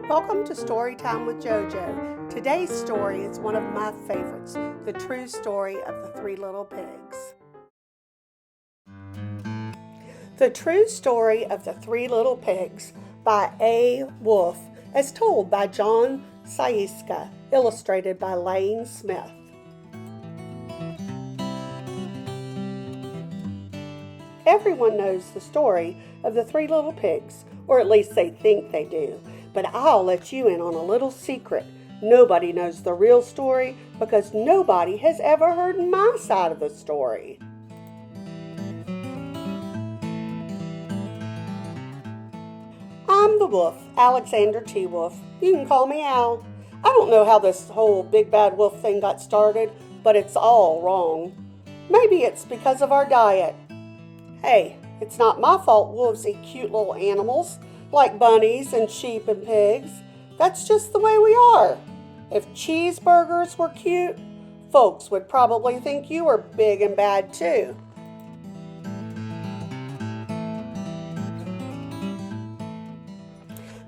Welcome to Storytime with JoJo. Today's story is one of my favorites, the true story of the three little pigs. The True Story of the Three Little Pigs by A. Wolfe, as told by John Sieska, illustrated by Lane Smith. Everyone knows the story of the three little pigs, or at least they think they do. But I'll let you in on a little secret. Nobody knows the real story because nobody has ever heard my side of the story. I'm the wolf, Alexander T. Wolfe. You can call me Al. I don't know how this whole big bad wolf thing got started, but it's all wrong. Maybe it's because of our diet. Hey, it's not my fault wolves eat cute little animals like bunnies and sheep and pigs. That's just the way we are. If cheeseburgers were cute, folks would probably think you were big and bad too.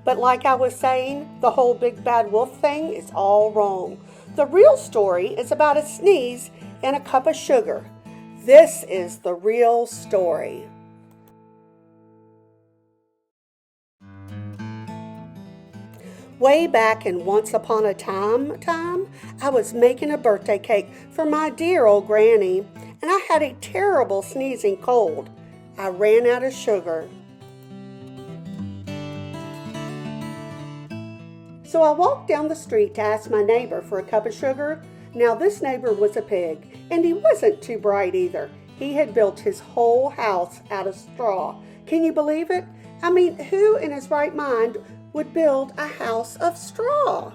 But like I was saying, the whole big bad wolf thing is all wrong. The real story is about a sneeze and a cup of sugar. This is the real story. Way back in Once Upon a Time, I was making a birthday cake for my dear old granny, and I had a terrible sneezing cold. I ran out of sugar. So I walked down the street to ask my neighbor for a cup of sugar. Now this neighbor was a pig, and he wasn't too bright either. He had built his whole house out of straw. Can you believe it? I mean, who in his right mind would build a house of straw?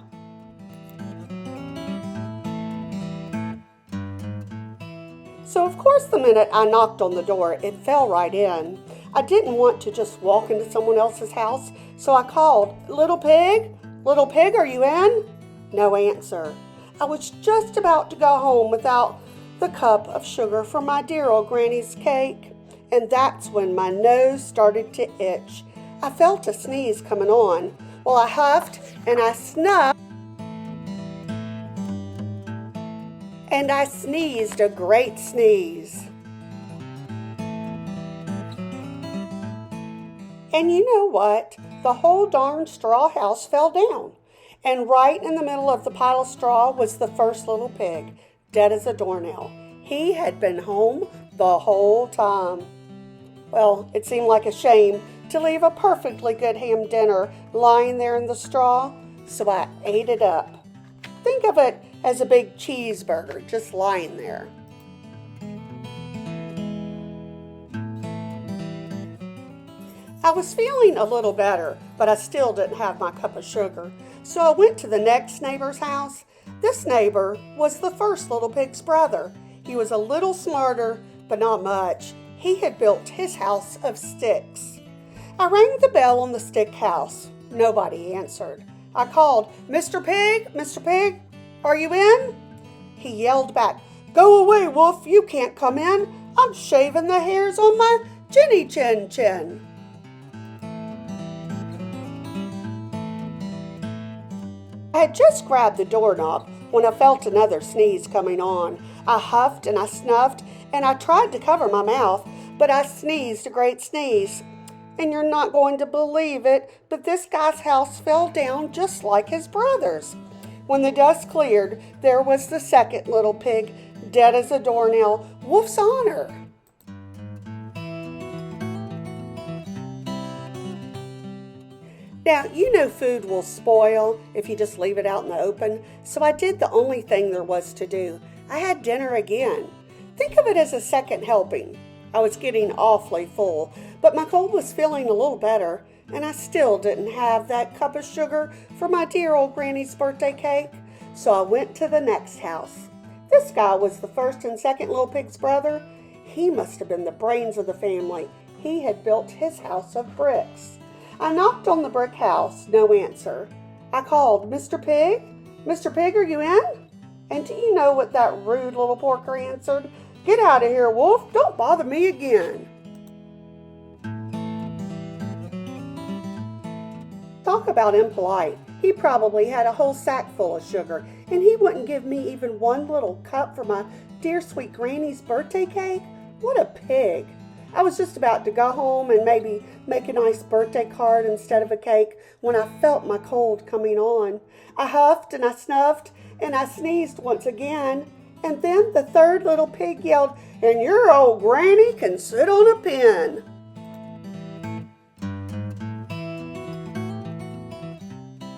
So of course the minute I knocked on the door, it fell right in. I didn't want to just walk into someone else's house, so I called, "Little pig? Little pig, are you in?" No answer. I was just about to go home without the cup of sugar for my dear old granny's cake, and that's when my nose started to itch. I felt a sneeze coming on. Well, I huffed and I snuffed, and I sneezed a great sneeze. And you know what? The whole darn straw house fell down. And right in the middle of the pile of straw was the first little pig, dead as a doornail. He had been home the whole time. Well, it seemed like a shame to leave a perfectly good ham dinner lying there in the straw, so I ate it up. Think of it as a big cheeseburger just lying there. I was feeling a little better, but I still didn't have my cup of sugar, so I went to the next neighbor's house. This neighbor was the first little pig's brother. He was a little smarter, but not much. He had built his house of sticks. I rang the bell on the stick house. Nobody answered. I called, "Mr. Pig, Mr. Pig, are you in?" He yelled back, "Go away, Wolf, you can't come in. I'm shaving the hairs on my chinny chin. I had just grabbed the doorknob when I felt another sneeze coming on. I huffed and I snuffed and I tried to cover my mouth, but I sneezed a great sneeze. And you're not going to believe it, but this guy's house fell down just like his brother's. When the dust cleared, there was the second little pig, dead as a doornail, Wolf's honor. Now, you know food will spoil if you just leave it out in the open, so I did the only thing there was to do. I had dinner again. Think of it as a second helping. I was getting awfully full, but my cold was feeling a little better, and I still didn't have that cup of sugar for my dear old granny's birthday cake, so I went to the next house. This guy was the first and second little pig's brother. He must have been the brains of the family. He had built his house of bricks. I knocked on the brick house, no answer. I called, "Mr. Pig? Mr. Pig, are you in?" And do you know what that rude little porker answered? "Get out of here, Wolf. Don't bother me again." Talk about impolite. He probably had a whole sack full of sugar, and he wouldn't give me even one little cup for my dear sweet Granny's birthday cake? What a pig. I was just about to go home and maybe make a nice birthday card instead of a cake when I felt my cold coming on. I huffed and I snuffed and I sneezed once again. And then the third little pig yelled, "And your old Granny can sit on a pin."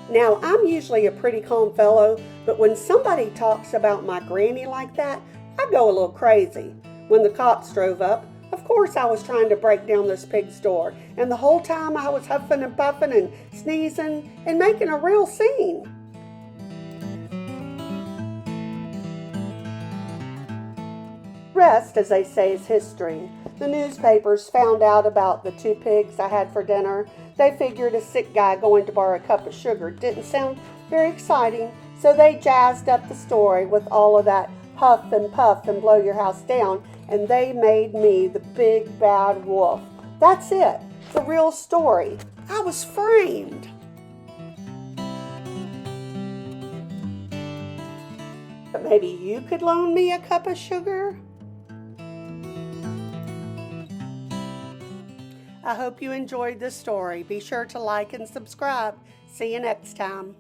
Now, I'm usually a pretty calm fellow, but when somebody talks about my granny like that, I go a little crazy. When the cops drove up, of course I was trying to break down this pig's door, and the whole time I was huffing and puffing and sneezing and making a real scene. Rest, as they say, is history. The newspapers found out about the 2 pigs I had for dinner. They figured a sick guy going to borrow a cup of sugar didn't sound very exciting, so they jazzed up the story with all of that huff and puff and blow your house down, and they made me the big bad wolf. That's it, the real story. I was framed. But maybe you could loan me a cup of sugar? I hope you enjoyed this story. Be sure to like and subscribe. See you next time.